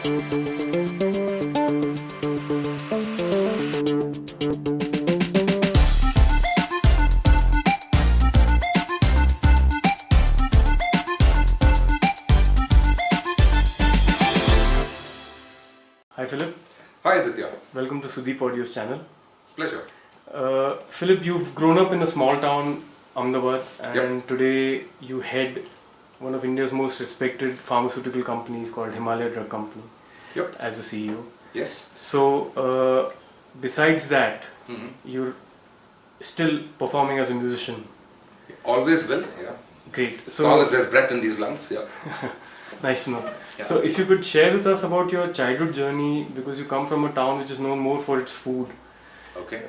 Hi Philip. Hi Aditya. Welcome to Sudeep Audio's channel. Pleasure. Philip, you've grown up in a small town, Ahmedabad, and Yep. today you head one of India's most respected pharmaceutical companies called Himalaya Drug Company Yep. as the CEO. Yes. So, besides that, Mm-hmm. you're still performing as a musician. Always will. Yeah. Great. As long as there's breath in these lungs. Yeah. Nice to know. Yeah. So, if you could share with us about your childhood journey, because you come from a town which is known more for its food. Okay.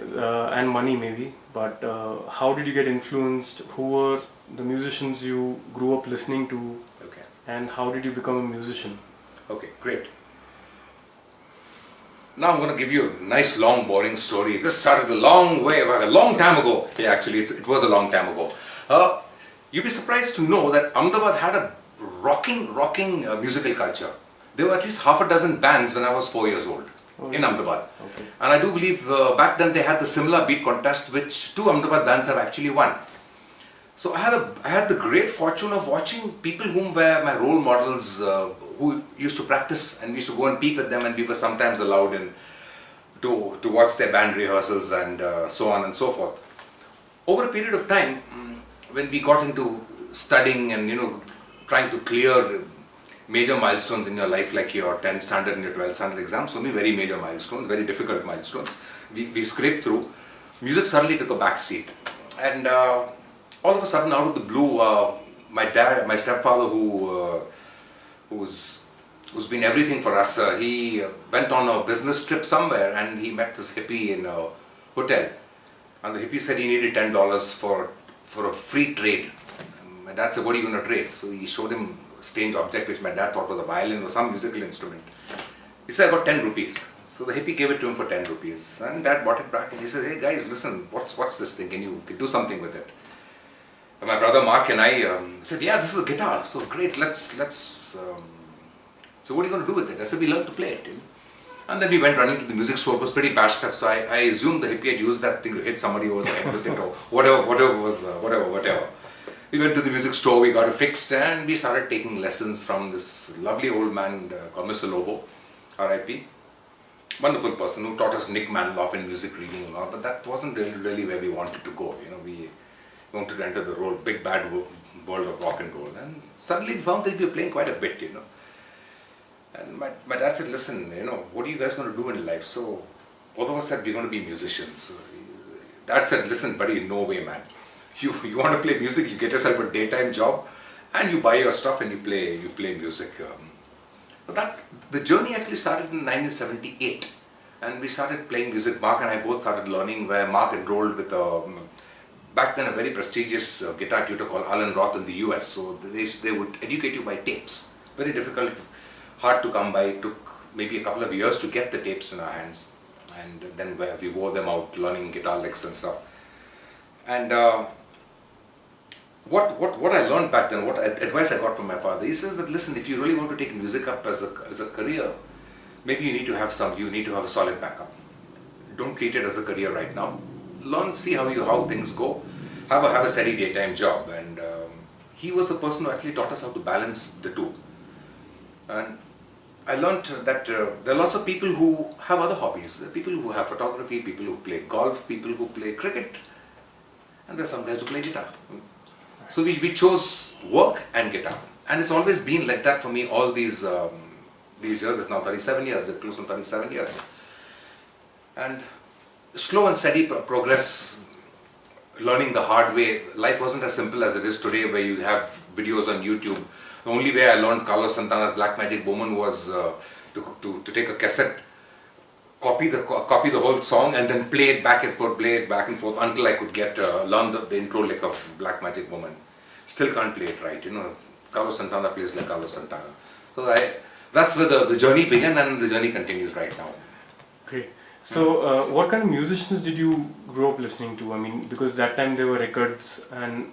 And money maybe, but how did you get influenced? Who were the musicians you grew up listening to? Okay. And how did you become a musician? Okay. Great. Now I'm going to give you a nice, long, boring story. This started a long way back, a long time ago. Yeah, actually, it was a long time ago. You'd be surprised to know that Ahmedabad had a rocking musical culture. There were at least half a dozen bands when I was 4 years old in Ahmedabad. Okay. And I do believe back then they had the similar beat contest which 2 Ahmedabad bands have actually won. So I had the great fortune of watching people whom were my role models, who used to practice, and we used to go and peep at them, and we were sometimes allowed in to watch their band rehearsals and so on and so forth. Over a period of time, when we got into studying and trying to clear major milestones in your life, like your 10th standard and your 12th standard exams, for me very major milestones, very difficult milestones, we scraped through. Music suddenly took a back seat, and all of a sudden, out of the blue, my stepfather, who's been everything for us, he went on a business trip somewhere, and he met this hippie in a hotel, and the hippie said he needed $10 for a free trade. My dad said, "What are you going to trade?" So he showed him a strange object which my dad thought was a violin or some musical instrument. He said, "I got 10 rupees. So the hippie gave it to him for 10 rupees. And Dad bought it back, and he said, "Hey guys, listen, what's this thing? Can you do something with it?" And my brother Mark and I said, "Yeah, this is a guitar. So great, let's. So what are you going to do with it?" I said, "We learn to play it." And then we went running to the music store. It was pretty bashed up, so I assumed the hippie had used that thing to hit somebody over the head with it, or whatever. We went to the music store, we got it fixed, and we started taking lessons from this lovely old man called Mr. Lobo, R.I.P. Wonderful person who taught us Nick Manloff in music reading and all, but that wasn't really where we wanted to go. We wanted to enter the big bad world of rock and roll, and suddenly we found that we were playing quite a bit, And my dad said, "Listen, what are you guys going to do in life?" So both of us said, "We're going to be musicians." So Dad said, "Listen, buddy, no way, man. You want to play music, you get yourself a daytime job, and you buy your stuff and you play music." But the journey actually started in 1978, and we started playing music. Mark and I both started learning, where Mark enrolled with back then a very prestigious guitar tutor called Alan Roth in the US. So they would educate you by tapes. Very difficult, hard to come by. It took maybe a couple of years to get the tapes in our hands, and then we wore them out learning guitar licks and stuff. And what I learned back then, what advice I got from my father, he says that, "Listen, if you really want to take music up as a career, maybe you need to have a solid backup. Don't treat it as a career right now. Learn, see how things go. Have a steady daytime job." And he was the person who actually taught us how to balance the two. And I learned that there are lots of people who have other hobbies. There are people who have photography, people who play golf, people who play cricket, and there's some guys who play guitar. So we chose work and guitar, and it's always been like that for me all these years. It's now 37 years, it's close to 37 years. And slow and steady progress, learning the hard way. Life wasn't as simple as it is today, where you have videos on YouTube. The only way I learned Carlos Santana's Black Magic Woman was to take a cassette, copy the whole song, and then play it back and forth until I could learn the intro lick of Black Magic Woman. Still can't play it right, Carlos Santana plays like Carlos Santana. So that's where the journey began, and the journey continues right now. Great. So what kind of musicians did you grow up listening to? I mean, because that time there were records and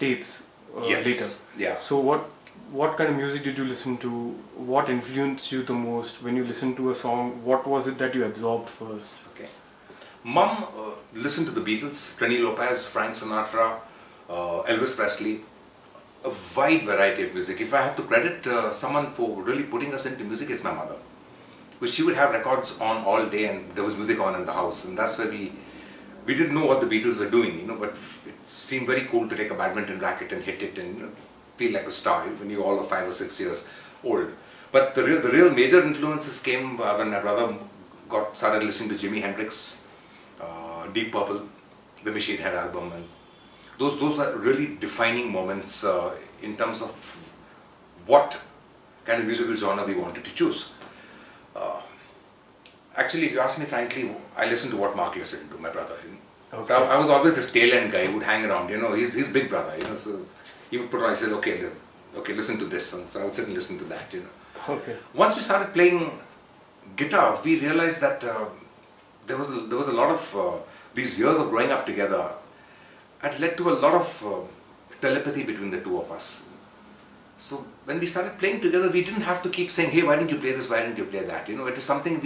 tapes Yes. later. Yeah. So what what kind of music did you listen to? What influenced you the most when you listened to a song? What was it that you absorbed first? Okay. Mum listened to the Beatles, Trini Lopez, Frank Sinatra, Elvis Presley, a wide variety of music. If I have to credit someone for really putting us into music, it's my mother. Because she would have records on all day and there was music on in the house, and that's where we didn't know what the Beatles were doing, but it seemed very cool to take a badminton racket and hit it and feel like a star when you all are 5 or 6 years old. But the real major influences came when my brother started listening to Jimi Hendrix, Deep Purple, the Machine Head album, and those were really defining moments in terms of what kind of musical genre we wanted to choose. Actually, if you ask me frankly, I listened to what Mark listened to, my brother. Okay. So I was always this tail end guy who would hang around. He's big brother. So he would put on. I said, okay, listen to this, and so I would sit and listen to that. Okay. Once we started playing guitar, we realized that there was a lot of these years of growing up together had led to a lot of telepathy between the two of us. So when we started playing together, we didn't have to keep saying, hey, why didn't you play this, why didn't you play that? It is something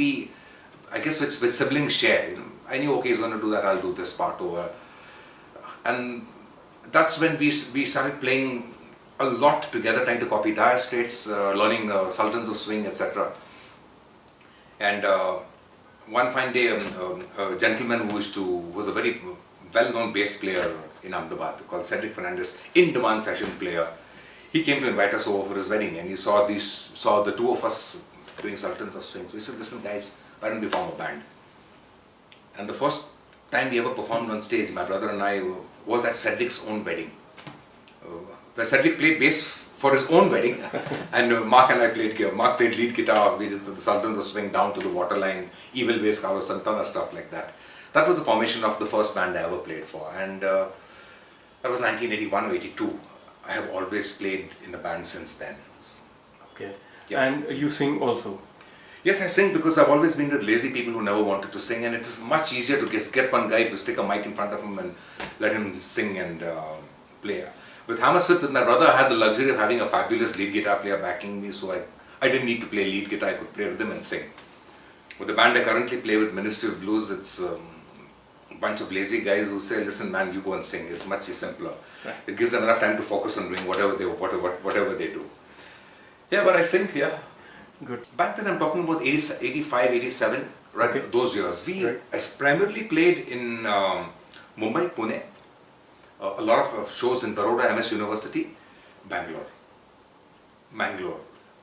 I guess with siblings share. I knew, okay, he's going to do that, I'll do this part over. And that's when we started playing a lot together, trying to copy Dire Straits, learning Sultans of Swing, etc. And one fine day, a gentleman who was a very well-known bass player in Ahmedabad called Cedric Fernandez, in-demand session player, he came to invite us over for his wedding, and he saw the two of us doing Sultans of Swing. So we said, listen guys, why don't we form a band? And the first time we ever performed on stage, my brother and I, was at Cedric's own wedding. Where Cedric played bass for his own wedding, and Mark and I played. Mark played lead guitar. We did the Sultans of Swing, Down to the Waterline, Evil Ways, Carlos Santana, stuff like that. That was the formation of the first band I ever played for, and that was 1981 or 82. I have always played in a band since then. Okay. Yeah. And you sing also? Yes, I sing because I've always been with lazy people who never wanted to sing, and it is much easier to get one guy to stick a mic in front of him and let him sing and play. With Hammersmith, with my brother, I had the luxury of having a fabulous lead guitar player backing me, so I didn't need to play lead guitar, I could play rhythm and sing. With the band I currently play with, Ministry of Blues, it's a bunch of lazy guys who say, listen man, you go and sing, it's much simpler. Right. It gives them enough time to focus on doing whatever they do. Yeah, but I sing, yeah. Good. Back then I'm talking about 85, 87, right, Okay. those years. We primarily played in Mumbai, Pune, a lot of shows in Baroda, MS University, Bangalore.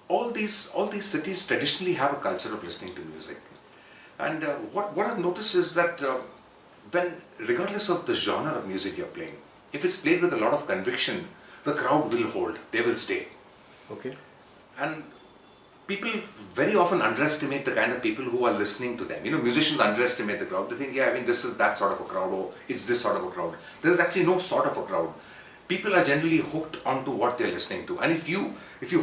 All these cities traditionally have a culture of listening to music. And what I've noticed is that regardless of the genre of music you're playing, if it's played with a lot of conviction, the crowd will hold, they will stay. Okay. And people very often underestimate the kind of people who are listening to them. Musicians underestimate the crowd. They think, yeah, this is that sort of a crowd, or it's this sort of a crowd. There is actually no sort of a crowd. People are generally hooked onto what they're listening to. And if you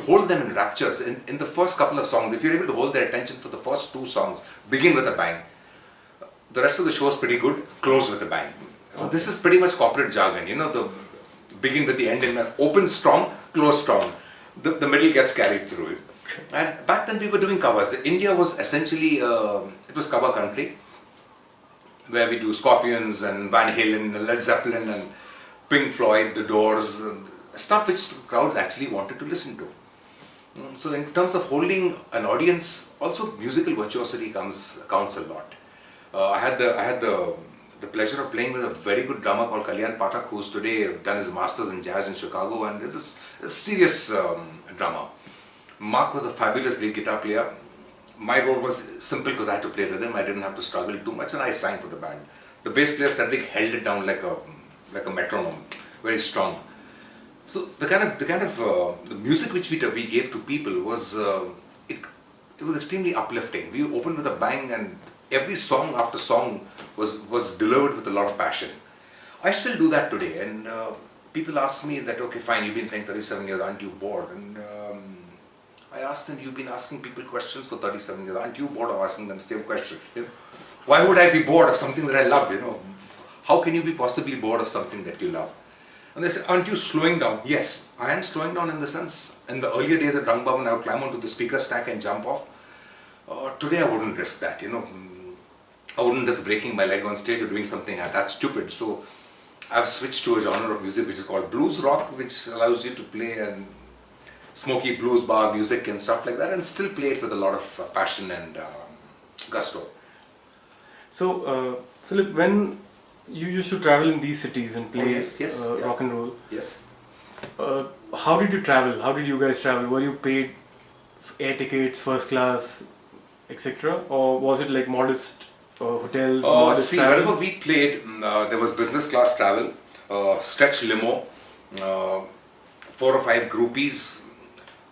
hold them in raptures, in the first couple of songs, if you're able to hold their attention for the first 2 songs, begin with a bang, the rest of the show is pretty good, close with a bang. So this is pretty much corporate jargon, the begin with the end in open strong, close strong. The middle gets carried through it. And back then we were doing covers. India was essentially, it was cover country, where we do Scorpions and Van Halen, Led Zeppelin and Pink Floyd, The Doors, and stuff which the crowds actually wanted to listen to. So in terms of holding an audience, also musical virtuosity counts a lot. I had the pleasure of playing with a very good drummer called Kalyan Pathak, who's today done his masters in jazz in Chicago, and is a serious drummer. Mark was a fabulous lead guitar player. My role was simple because I had to play rhythm. I didn't have to struggle too much, and I sang for the band. The bass player Cedric held it down like a metronome, very strong. So the kind of the music which we gave to people was it was extremely uplifting. We opened with a bang, and every song after song was delivered with a lot of passion. I still do that today, and people ask me that, okay, fine, you've been playing 37 years, aren't you bored? And I asked them, you've been asking people questions for 37 years, aren't you bored of asking them the same question? Why would I be bored of something that I love? How can you be possibly bored of something that you love? And they said, aren't you slowing down? Yes, I am slowing down in the sense, in the earlier days at Drunk Bhavan, I would climb onto the speaker stack and jump off. Today I wouldn't risk that, I wouldn't risk breaking my leg on stage or doing something that stupid. So I've switched to a genre of music which is called blues rock, which allows you to play and smoky blues bar music and stuff like that, and still play it with a lot of passion and gusto. So, Philip, when you used to travel in these cities and play Yeah. rock and roll, Yes. how did you travel? How did you guys travel? Were you paid air tickets, first class, etc., or was it like modest hotels? Modest See, travel? wherever we played, there was business class travel, stretch limo, 4 or 5 groupies,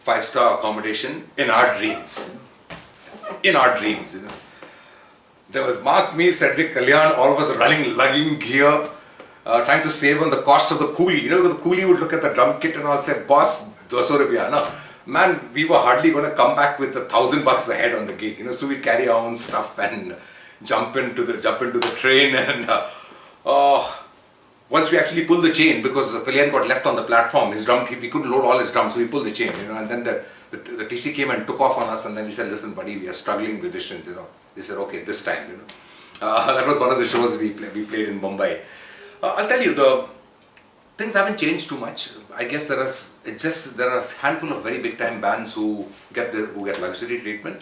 5-star accommodation in our dreams. In our dreams, There was Mark, me, Cedric, Kalyan, all of us running, lugging gear, trying to save on the cost of the coolie. The coolie would look at the drum kit and all say, boss, 200 rupiya. No, man, we were hardly going to come back with $1,000 ahead on the gig. So we'd carry our own stuff and jump into the train and once we actually pulled the chain, because Kalyan got left on the platform, his drum kit, we couldn't load all his drums, so we pulled the chain, and then the TC came and took off on us, and then we said, listen buddy, we are struggling musicians, They said, okay, this time, that was one of the shows we played in Mumbai. I'll tell you, the things haven't changed too much. I guess there are a handful of very big time bands who get luxury treatment.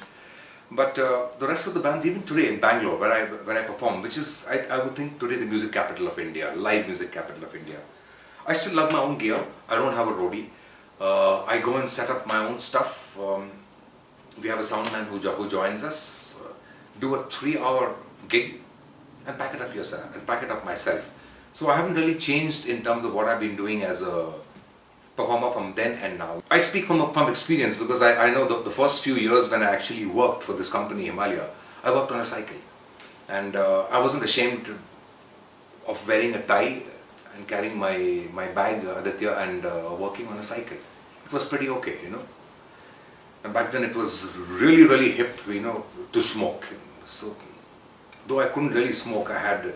But the rest of the bands, even today in Bangalore, where I perform, which is, I would think today the music capital of India, live music capital of India, I still love my own gear. I don't have a roadie. I go and set up my own stuff. We have a sound man who joins us, do a 3-hour gig, and pack it up yourself, and pack it up myself. So I haven't really changed in terms of what I've been doing as a performer from then and now. I speak from experience, because I know the first few years when I actually worked for this company, Himalaya, I worked on a cycle. And I wasn't ashamed of wearing a tie and carrying my bag, Aditya, and working on a cycle. It was pretty okay, And back then it was really, really hip, to smoke. So, though I couldn't really smoke, I had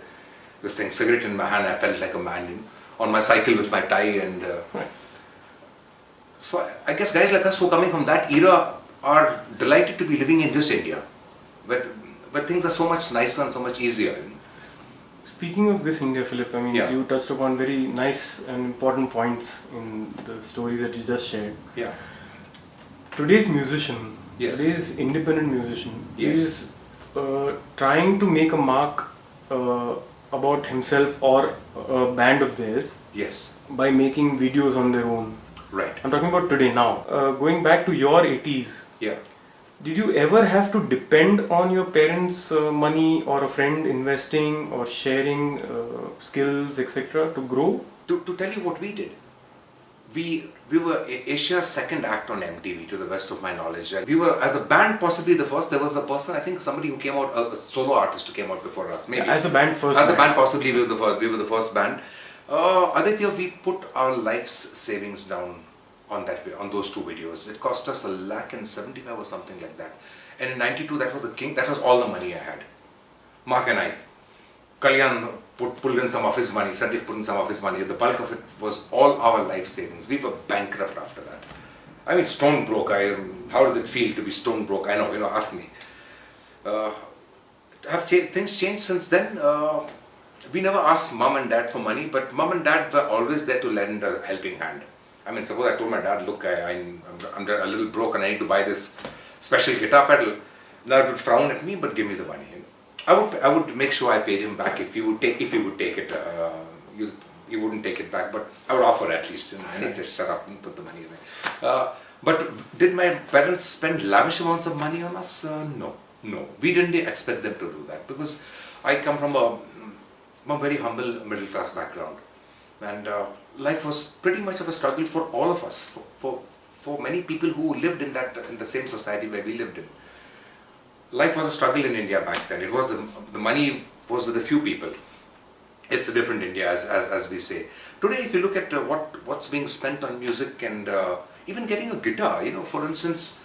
this thing, cigarette in my hand, I felt like a man, on my cycle with my tie and... Right. So I guess guys like us who are coming from that era are delighted to be living in this India, where things are so much nicer and so much easier. Speaking of this India, Philip, I mean, Yeah. you touched upon very nice and important points in the stories that you just shared. Yeah. Today's musician, Yes. today's independent musician, Yes. is trying to make a mark about himself or a band of theirs Yes. by making videos on their own. Right. I'm talking about today now. Going back to your 80s, Yeah. did you ever have to depend on your parents' money or a friend investing or sharing skills, etc. to grow? To tell you what we did, we were Asia's second act on MTV, to the best of my knowledge. And we were, as a band, possibly the first. There was a person, I think somebody who came out, a solo artist who came out before us. Maybe. As a band first. As a band, possibly we were the first band. Aditya, we put our life's savings down on those 2 videos. It cost us $1,75,000 or something like that. And in '92, that was all the money I had. Mark and I. Kalyan pulled in some of his money, Sandeep put in some of his money. The bulk of it was all our life savings. We were bankrupt after that. I mean, stone broke. How does it feel to be stone broke? I know, ask me. Have things changed since then? We never asked mom and dad for money, but mom and dad were always there to lend a helping hand. I mean, suppose I told my dad, look, I'm a little broke and I need to buy this special guitar pedal. Dad would frown at me, but give me the money. I would make sure I paid him back if he would take it. He wouldn't take it back, but I would offer at least. And he'd say, shut up and put the money away. But did my parents spend lavish amounts of money on us? No. We didn't expect them to do that, because I come from a very humble middle class background, and life was pretty much of a struggle for all of us, for many people who lived in the same society where we lived in. Life was a struggle in India back then. It was the money was with a few people. It's a different India, as we say. Today, if you look at what's being spent on music and even getting a guitar, for instance,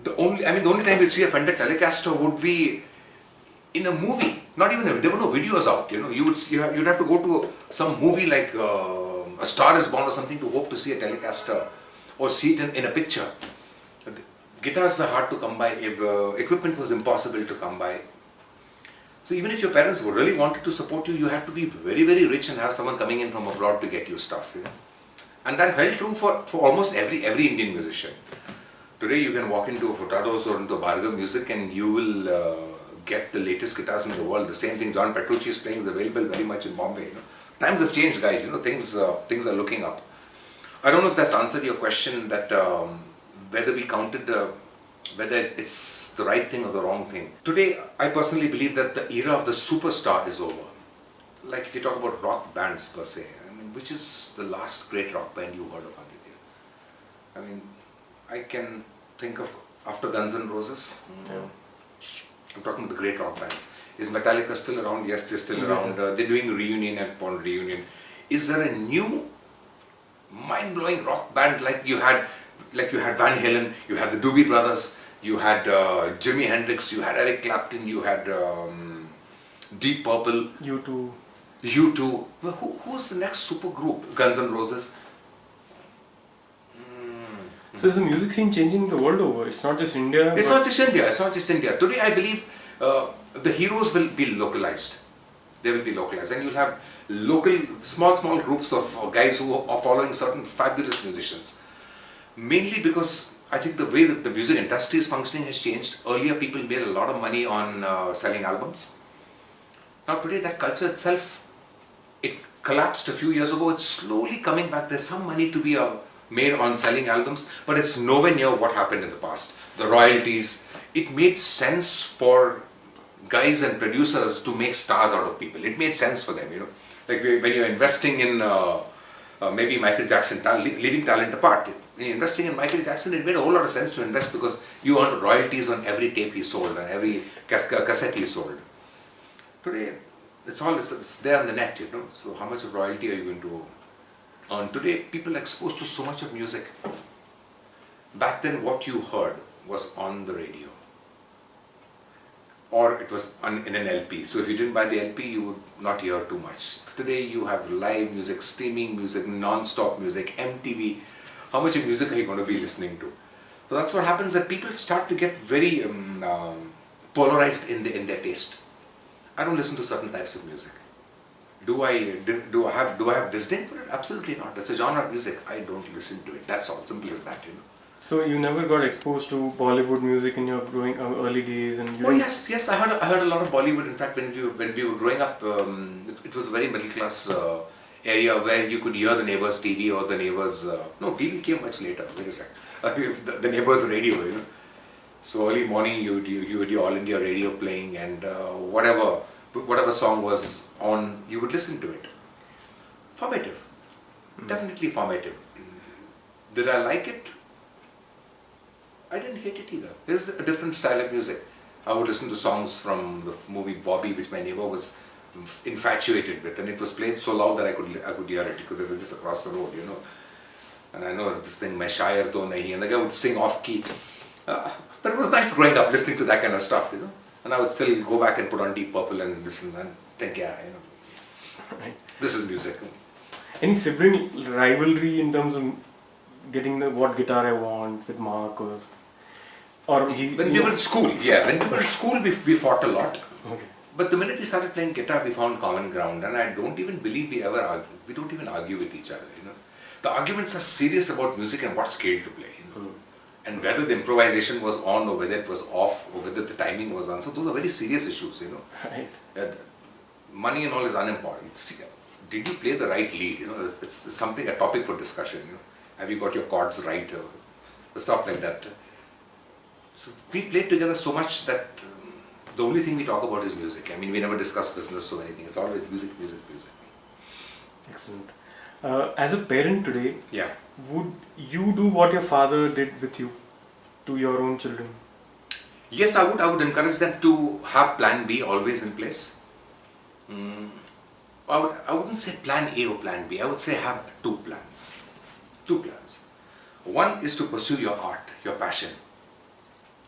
the only time you'd see a Fender Telecaster would be in a movie. Not even, there were no videos out, you know. You'd have to go to some movie like A Star Is Born or something to hope to see a telecast or see it in a picture. Guitars were hard to come by, equipment was impossible to come by. So even if your parents really wanted to support you, you had to be very, very rich and have someone coming in from abroad to get you stuff, you know. And that held true for almost every Indian musician. Today you can walk into a Furtado's or into a Bhargav Music and you will get the latest guitars in the world. The same thing John Petrucci is playing is available very much in Bombay. You know. Times have changed, guys. You know, things are looking up. I don't know if that's answered your question that whether we counted whether it's the right thing or the wrong thing. Today, I personally believe that the era of the superstar is over. Like if you talk about rock bands per se, I mean, which is the last great rock band you heard of, Aditya? I mean, I can think of after Guns N' Roses. I'm talking about the great rock bands. Is Metallica still around? Yes, they're still around. They're doing reunion upon reunion. Is there a new mind-blowing rock band like you had Van Halen, you had the Doobie Brothers, you had Jimi Hendrix, you had Eric Clapton, you had Deep Purple, U2. Well, who's the next super group? Guns N' Roses. So is the music scene changing the world over? It's not just India. It's not just India. Today, I believe the heroes will be localized. They will be localized, and you'll have local, small groups of guys who are following certain fabulous musicians. Mainly because I think the way that the music industry is functioning has changed. Earlier, people made a lot of money on selling albums. Now today, that culture itself, it collapsed a few years ago. It's slowly coming back. There's some money to be made on selling albums, but it's nowhere near what happened in the past. The royalties, it made sense for guys and producers to make stars out of people. It made sense for them, you know. Like when you're investing in maybe Michael Jackson, leaving talent apart. When you're investing in Michael Jackson, it made a whole lot of sense to invest because you earn royalties on every tape he sold and every cassette he sold. Today, it's there on the net, you know. So how much of royalty are you going to earn? Today, people are exposed to so much of music. Back then, what you heard was on the radio. Or it was in an LP. So if you didn't buy the LP, you would not hear too much. Today, you have live music, streaming music, non-stop music, MTV. How much of music are you going to be listening to? So that's what happens, that people start to get very polarized in their taste. I don't listen to certain types of music. Do I have disdain for it? Absolutely not. That's a genre of music. I don't listen to it. That's all. Simple as that, you know. So you never got exposed to Bollywood music in your growing early days, and you yes. I heard a lot of Bollywood. In fact, when we were growing up, it was a very middle class area where you could hear the neighbors' TV or the neighbors. No, TV came much later. Wait a sec. The neighbors' radio, you know. So early morning, you would hear All India Radio playing, and whatever song was on, you would listen to it. Formative, definitely formative. Did I like it? I didn't hate it either. There's a different style of music. I would listen to songs from the movie Bobby, which my neighbor was infatuated with, and it was played so loud that I could hear it because it was just across the road, you know. And I know this thing, "Main Shayar to nahi," and the guy would sing off key. But it was nice growing up listening to that kind of stuff, you know. And I would still go back and put on Deep Purple and listen and think, yeah, you know, Right. This is music. Any sibling rivalry in terms of getting what guitar I want with Mark or he? When we were in school, when we were in school, we fought a lot. Okay. But the minute we started playing guitar, we found common ground, and I don't even believe we don't even argue with each other, you know. The arguments are serious about music and what scale to play, you know. And whether the improvisation was on or whether it was off or whether the timing was on. So those are very serious issues, you know. Right. Money and all is unimportant. Did you play the right lead, you know. It's something, a topic for discussion, you know. Have you got your chords right or stuff like that. So we played together so much that the only thing we talk about is music. I mean, we never discuss business or anything. It's always music. Excellent. As a parent today, Yeah. would you do what your father did with you to your own children? Yes, I would encourage them to have plan B always in place. I wouldn't say plan A or plan B. I would say have two plans. Two plans. One is to pursue your art, your passion.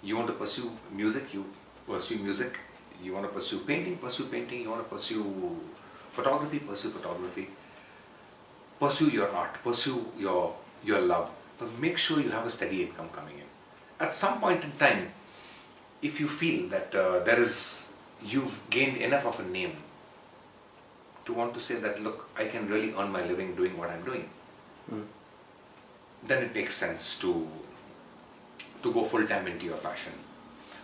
You want to pursue music, you pursue music. You want to pursue painting, pursue painting. You want to pursue photography, pursue photography. Pursue your art, pursue your love. But make sure you have a steady income coming in. At some point in time, if you feel that you've gained enough of a name to want to say that, look, I can really earn my living doing what I'm doing, then it makes sense to go full-time into your passion.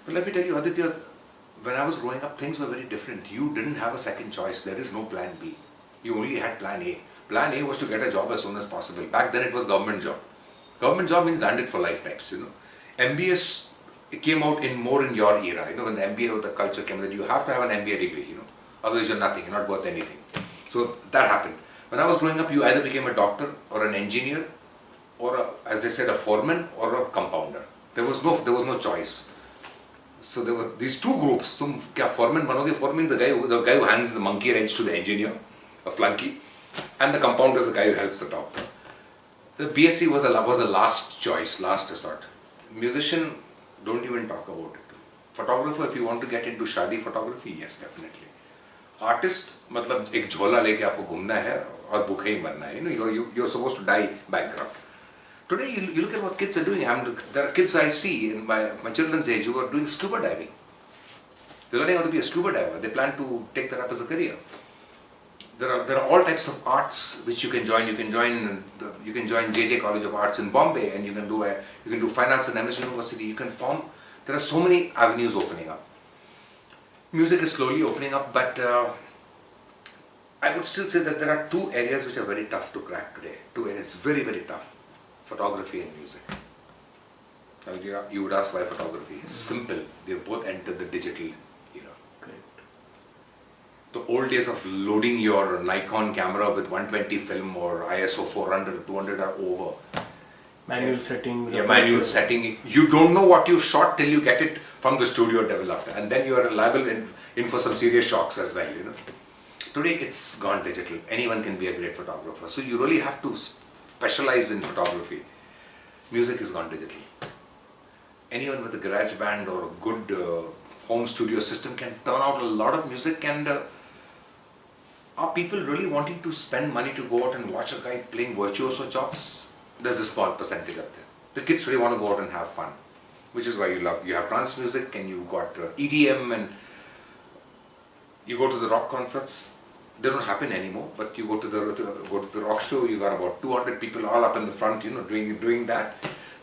But let me tell you, Aditya, when I was growing up, things were very different. You didn't have a second choice. There is no plan B. You only had plan A. Plan A was to get a job as soon as possible. Back then it was government job. Government job means landed for lifetimes, MBS came out in your era, when the MBA or the culture came, that you have to have an MBA degree, otherwise you're nothing, you're not worth anything. So that happened. When I was growing up, you either became a doctor or an engineer or as they said, a foreman or a compounder. There was no choice. So there were these two groups. Foreman banoge? Foreman is the guy who hands the monkey wrench to the engineer, a flunky, and the compounder is the guy who helps the doctor. The BSc was a last choice, last resort. Musician, don't even talk about it. Photographer, if you want to get into shadi photography, yes, definitely. Artist, मतलब एक झोला लेके आपको घूमना है और भूखे ही मरना है. You're supposed to die bankrupt. Today, you look at what kids are doing. There are kids I see in my children's age who are doing scuba diving. They're learning how to be a scuba diver. They plan to take that up as a career. There are all types of arts which you can join. You can join JJ College of Arts in Bombay, and you can do finance in MS University. You can form. There are so many avenues opening up. Music is slowly opening up, but I would still say that there are two areas which are very tough to crack today. Two areas very, very tough: photography and music. Now you would ask why photography? Simple. They both entered the digital era. Correct. The old days of loading your Nikon camera with 120 film or ISO 400, 200 are over. Manual setting. Yeah, manual setting. You don't know what you've shot till you get it from the studio developed, and then you are liable in for some serious shocks as well. Today it's gone digital. Anyone can be a great photographer. So you really have to specialize in photography. Music has gone digital. Anyone with a garage band or a good home studio system can turn out a lot of music. And are people really wanting to spend money to go out and watch a guy playing virtuoso chops? There's a small percentage up there. The kids really want to go out and have fun, which is why you have trance music, and you've got EDM, and you go to the rock concerts. They don't happen anymore, but you go to the rock show. You got about 200 people all up in the front, doing that.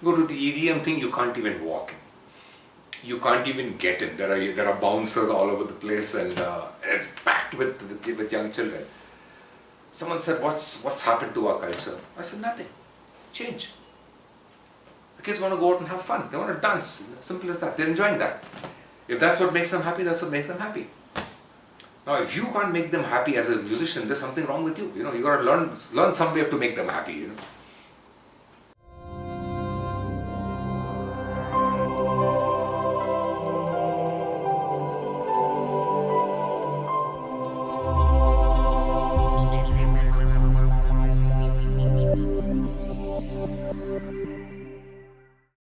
You go to the EDM thing, you can't even walk in. You can't even get in. There are bouncers all over the place, and it's packed with young children. Someone said, "What's happened to our culture?" I said, "Nothing. Change. The kids want to go out and have fun. They want to dance. Simple as that. They're enjoying that. If that's what makes them happy, that's what makes them happy. Now, if you can't make them happy as a musician, there's something wrong with you. You got to learn some way to make them happy.